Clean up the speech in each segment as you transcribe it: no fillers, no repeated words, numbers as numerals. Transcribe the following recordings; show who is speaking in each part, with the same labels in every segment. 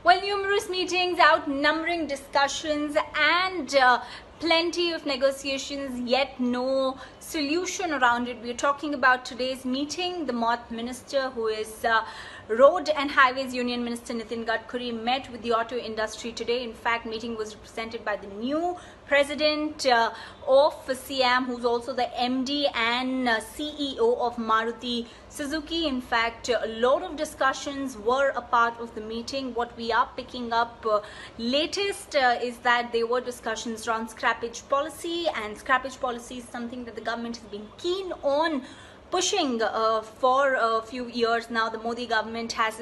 Speaker 1: Well, numerous meetings, outnumbering discussions, and plenty of negotiations, yet no solution around it. We're talking about today's meeting. The MoT Minister, who is Road and Highways Union Minister Nitin Gadkari, met with the auto industry today. In fact, meeting was represented by the new president of SIAM, who's also the MD and CEO of Maruti Suzuki. In fact, a lot of discussions were a part of the meeting. What we are picking up latest is that there were discussions around scrappage policy, and scrappage policy is something that the government has been keen on pushing for a few years now. The Modi government has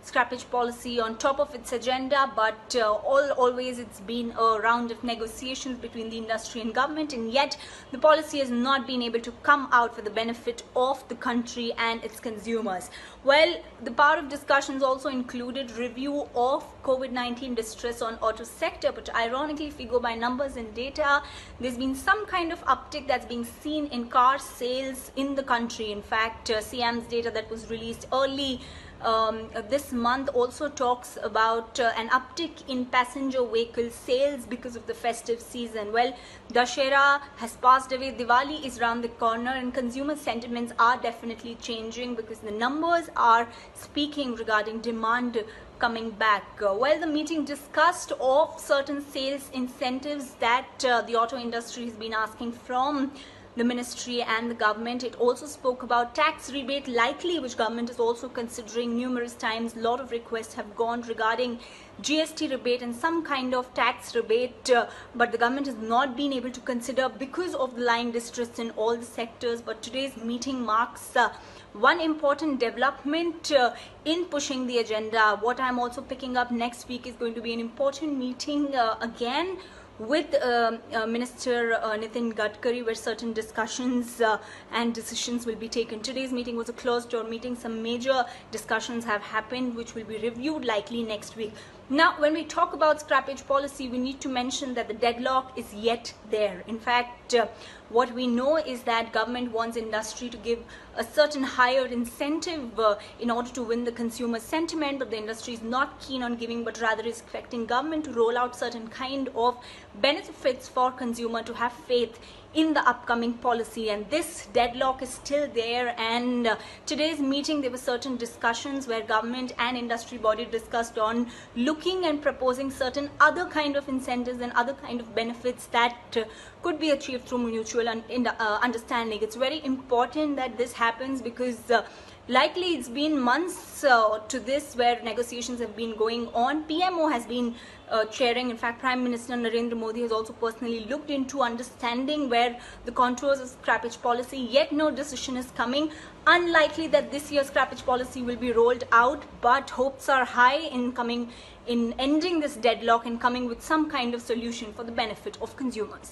Speaker 1: scrappage policy on top of its agenda, but always it's been a round of negotiations between the industry and government, and yet the policy has not been able to come out for the benefit of the country and its consumers. Well, the part of discussions also included review of COVID-19 distress on auto sector, but ironically, if we go by numbers and data, there's been some kind of uptick that's being seen in car sales in the country. In fact, SIAM's data that was released early this month also talks about an uptick in passenger vehicle sales because of the festive season. Well, Dussehra has passed away, Diwali is around the corner, and consumer sentiments are definitely changing because the numbers are speaking regarding demand coming back. Well, the meeting discussed of certain sales incentives that the auto industry has been asking from the ministry and the government. It also spoke about tax rebate likely, which government is also considering numerous times. A lot of requests have gone regarding GST rebate and some kind of tax rebate, but the government has not been able to consider because of the line distress in all the sectors. But today's meeting marks one important development in pushing the agenda. What I'm also picking up next week is going to be an important meeting again with Minister Nitin Gadkari, where certain discussions and decisions will be taken. Today's meeting was a closed-door meeting. Some major discussions have happened, which will be reviewed likely next week. Now, when we talk about scrappage policy, we need to mention that the deadlock is yet there. In fact, what we know is that government wants industry to give a certain higher incentive in order to win the consumer sentiment, but the industry is not keen on giving, but rather is expecting government to roll out certain kind of benefits for consumer to have faith in the upcoming policy, and this deadlock is still there. And today's meeting, there were certain discussions where government and industry body discussed on looking and proposing certain other kind of incentives and other kind of benefits that could be achieved through mutual understanding. It's very important that this happens because likely it's been months to this where negotiations have been going on. PMO has been chairing. In fact, Prime Minister Narendra Modi has also personally looked into understanding where the contours of scrappage policy, yet no decision is coming. Unlikely that this year's scrappage policy will be rolled out, but hopes are high in ending this deadlock and coming with some kind of solution for the benefit of consumers.